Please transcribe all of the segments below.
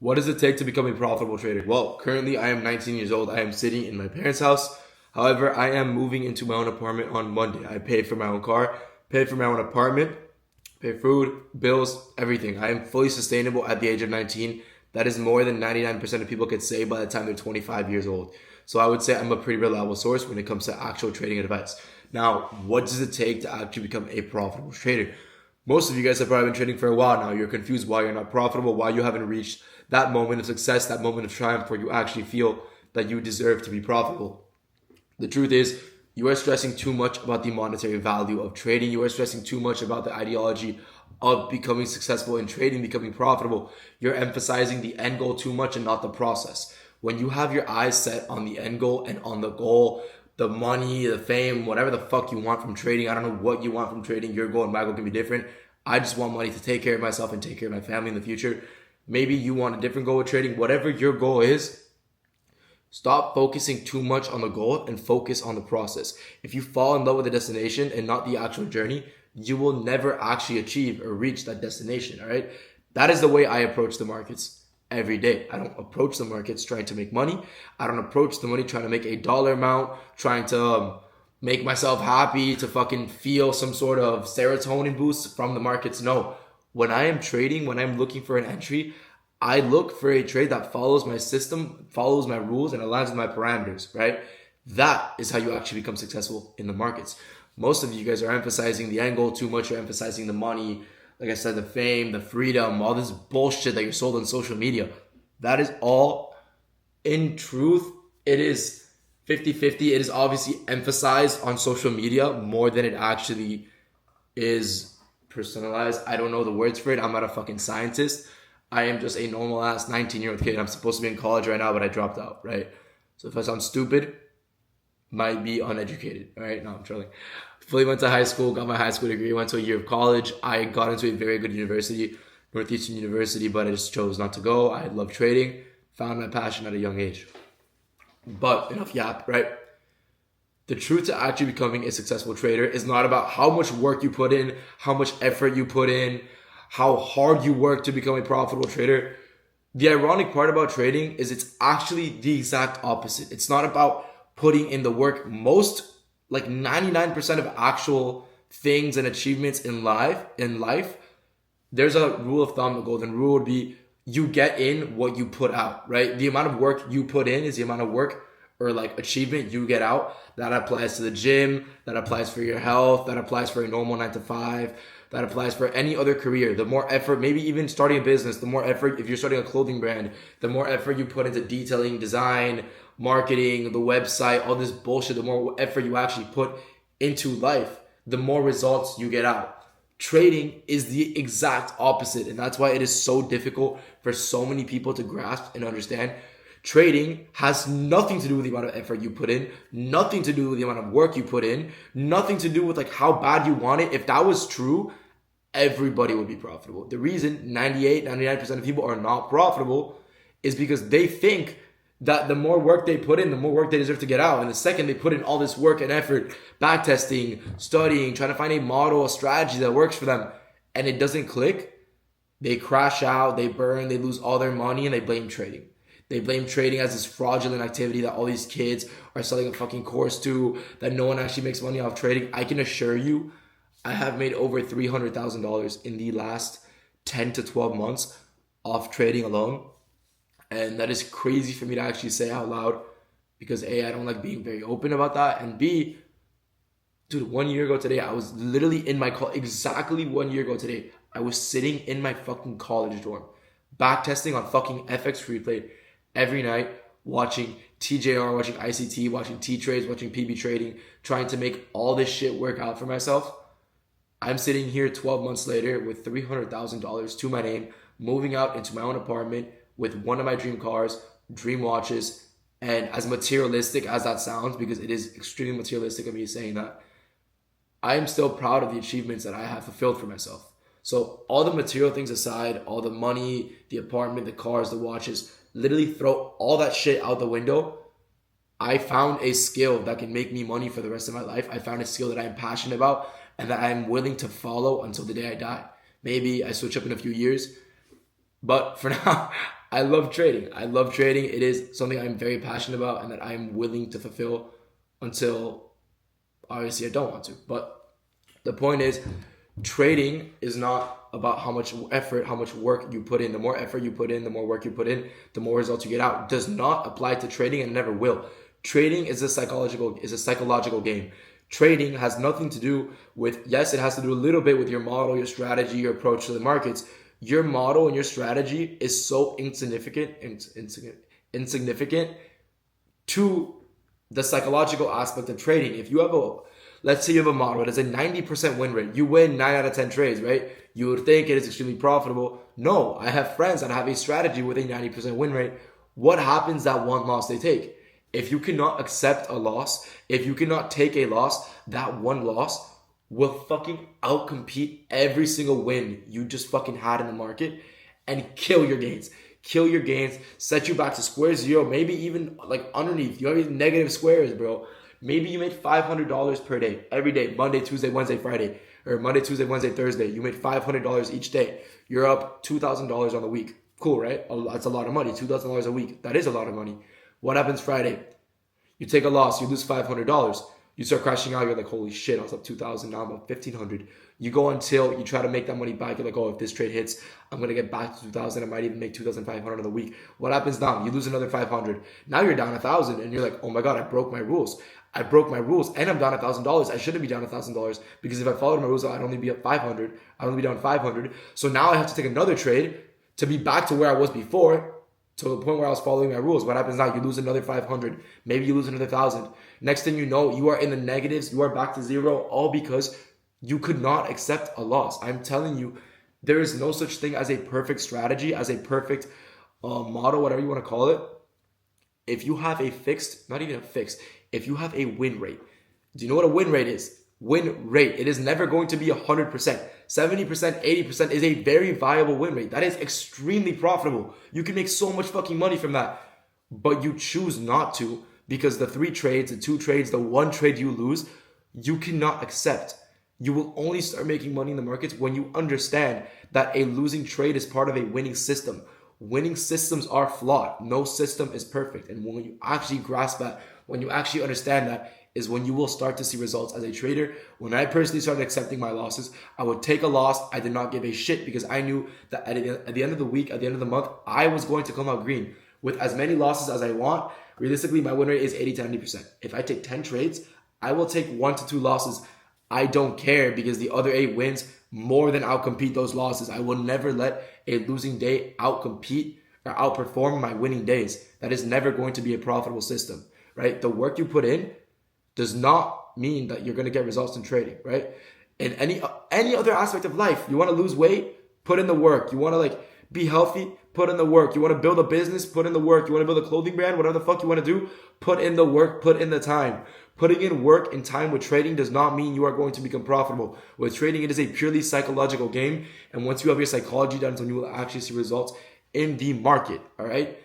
What does it take to become a profitable trader? Well, currently I am 19 years old. I am sitting in my parents' house. However, I am moving into my own apartment on Monday. I pay for my own car, pay for my own apartment, pay food, bills, everything. I am fully sustainable at the age of 19. That is more than 99% of people could say by the time they're 25 years old. So I would say I'm a pretty reliable source when it comes to actual trading advice. Now, what does it take to actually become a profitable trader? Most of you guys have probably been trading for a while now. You're confused why you're not profitable, why you haven't reached that moment of success, that moment of triumph where you actually feel that you deserve to be profitable. The truth is, you are stressing too much about the monetary value of trading. You are stressing too much about the ideology of becoming successful in trading, becoming profitable. You're emphasizing the end goal too much and not the process. When you have your eyes set on the end goal and on the goal, the money, the fame, whatever the fuck you want from trading, I don't know what you want from trading. Your goal and my goal can be different. I just want money to take care of myself and take care of my family in the future. Maybe you want a different goal with trading. Whatever your goal is, stop focusing too much on the goal and focus on the process. If you fall in love with the destination and not the actual journey, you will never actually achieve or reach that destination, all right? That is the way I approach the markets every day. I don't approach the markets trying to make money. I don't approach the money trying to make a dollar amount, trying to make myself happy, to fucking feel some sort of serotonin boost from the markets. No. When I am trading, when I'm looking for an entry, I look for a trade that follows my system, follows my rules, and aligns with my parameters, right? That is how you actually become successful in the markets. Most of you guys are emphasizing the end goal too much. You're emphasizing the money, like I said, the fame, the freedom, all this bullshit that you're sold on social media. That is all, in truth, it is 50-50. It is obviously emphasized on social media more than it actually is personalized. I don't know the words for it. I'm not a fucking scientist. I am just a normal ass 19-year-old kid. I'm supposed to be in college right now, but I dropped out, right? So if I sound stupid, might be uneducated, all right? No, I'm trolling. Fully went to high school, got my high school degree, went to a year of college. I got into a very good university, Northeastern University, but I just chose not to go. I love trading, found my passion at a young age. But enough yap, right? The truth to actually becoming a successful trader is not about how much work you put in, how much effort you put in, how hard you work to become a profitable trader. The ironic part about trading is it's actually the exact opposite. It's not about putting in the work. Most, like 99% of actual things and achievements in life, there's a rule of thumb. The golden rule would be you get in what you put out, right? The amount of work you put in is the amount of work or like achievement you get out. That applies to the gym, that applies for your health, that applies for a normal 9 to 5, that applies for any other career. The more effort, maybe even starting a business, the more effort, if you're starting a clothing brand, the more effort you put into detailing, design, marketing, the website, all this bullshit, the more effort you actually put into life, the more results you get out. Trading is the exact opposite, and that's why it is so difficult for so many people to grasp and understand. Trading has nothing to do with the amount of effort you put in, nothing to do with the amount of work you put in, nothing to do with like how bad you want it. If that was true, everybody would be profitable. The reason 99% of people are not profitable is because they think that the more work they put in, the more work they deserve to get out. And the second they put in all this work and effort, backtesting, studying, trying to find a model, a strategy that works for them, and it doesn't click, they crash out, they burn, they lose all their money, and they blame trading. They blame trading as this fraudulent activity that all these kids are selling a fucking course to, that no one actually makes money off trading. I can assure you, I have made over $300,000 in the last 10 to 12 months off trading alone. And that is crazy for me to actually say out loud because A, I don't like being very open about that. And B, dude, 1 year ago today, I was literally in my exactly 1 year ago today, I was sitting in my fucking college dorm, backtesting on fucking FX Replay every night, watching TJR, watching ICT, watching T-Trades, watching PB trading, trying to make all this shit work out for myself. I'm sitting here 12 months later with $300,000 to my name, moving out into my own apartment with one of my dream cars, dream watches, and as materialistic as that sounds, because it is extremely materialistic of me saying that, I am still proud of the achievements that I have fulfilled for myself. So all the material things aside, all the money, the apartment, the cars, the watches, literally throw all that shit out the window. I found a skill that can make me money for the rest of my life. I found a skill that I'm passionate about and that I'm willing to follow until the day I die. Maybe I switch up in a few years, but for now, I love trading. I love trading. It is something I'm very passionate about and that I'm willing to fulfill until obviously I don't want to. But the point is, trading is not about how much effort, how much work you put in. The more effort you put in, the more work you put in, the more results you get out. It does not apply to trading and never will. Trading is a psychological game. Trading has nothing to do with, yes, it has to do a little bit with your model, your strategy, your approach to the markets. Your model and your strategy is so insignificant to the psychological aspect of trading. If you have let's say you have a model that has a 90% win rate, you win 9 out of 10 trades, right? You would think it is extremely profitable. No, I have friends that have a strategy with a 90% win rate. What happens that one loss they take? If you cannot accept a loss, if you cannot take a loss, that one loss will fucking outcompete every single win you just fucking had in the market and kill your gains. Kill your gains, set you back to square zero, maybe even like underneath. You have these negative squares, bro. Maybe you made $500 per day, every day, Monday, Tuesday, Wednesday, Friday, or Monday, Tuesday, Wednesday, Thursday. You made $500 each day. You're up $2,000 on the week. Cool, right? That's a lot of money, $2,000 a week. That is a lot of money. What happens Friday? You take a loss, you lose $500. You start crashing out, you're like, holy shit, I was up 2,000, now I'm up 1,500. You go until you try to make that money back. You're like, oh, if this trade hits, I'm going to get back to 2,000. I might even make 2,500 on the week. What happens now? You lose another 500. Now you're down 1,000 and you're like, oh my God, I broke my rules. I broke my rules and I'm down $1,000. I shouldn't be down $1,000 because if I followed my rules, I'd only be up 500. I'd only be down 500. So now I have to take another trade to be back to where I was before, to the point where I was following my rules. What happens now? You lose another 500. Maybe you lose another 1,000. Next thing you know, you are in the negatives. You are back to zero, all because you could not accept a loss. I'm telling you, there is no such thing as a perfect strategy, as a perfect model, whatever you want to call it. If you have a fixed, not even a fixed, if you have a win rate, do you know what a win rate is? Win rate. It is never going to be 100%. 70%, 80% is a very viable win rate. That is extremely profitable. You can make so much fucking money from that. But you choose not to because the 3 trades, the 2 trades, the 1 trade you lose, you cannot accept. You will only start making money in the markets when you understand that a losing trade is part of a winning system. Winning systems are flawed. No system is perfect. And when you actually grasp that, when you actually understand that, is when you will start to see results as a trader. When I personally started accepting my losses, I would take a loss. I did not give a shit because I knew that at the end of the week, at the end of the month, I was going to come out green. With as many losses as I want, realistically, my win rate is 80 to 90%. If I take 10 trades, I will take 1 to 2 losses. I don't care because the other 8 wins more than outcompete those losses. I will never let a losing day outcompete or outperform my winning days. That is never going to be a profitable system, right? The work you put in does not mean that you're going to get results in trading, right? In any other aspect of life, you want to lose weight, put in the work. You want to be healthy, put in the work. You want to build a business, put in the work. You want to build a clothing brand, whatever the fuck you want to do, put in the work, put in the time. Putting in work and time with trading does not mean you are going to become profitable. With trading, it is a purely psychological game. And once you have your psychology done, then you will actually see results in the market. All right.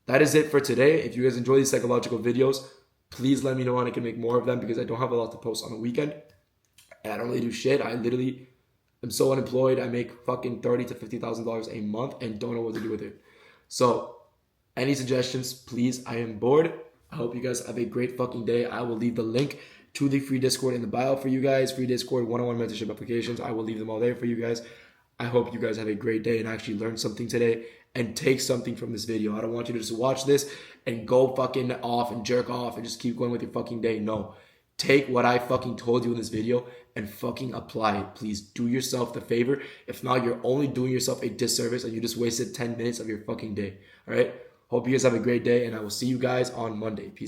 That is it for today. If you guys enjoy these psychological videos, please let me know and I can make more of them because I don't have a lot to post on the weekend. And I don't really do shit. I literally am so unemployed. I make fucking $30,000 to $50,000 a month and don't know what to do with it. So any suggestions, please? I am bored. I hope you guys have a great fucking day. I will leave the link to the free Discord in the bio for you guys. Free Discord, one-on-one mentorship applications. I will leave them all there for you guys. I hope you guys have a great day and actually learn something today and take something from this video. I don't want you to just watch this and go fucking off and jerk off and just keep going with your fucking day. No. Take what I fucking told you in this video and fucking apply it. Please do yourself the favor. If not, you're only doing yourself a disservice and you just wasted 10 minutes of your fucking day. All right? Hope you guys have a great day and I will see you guys on Monday. Peace.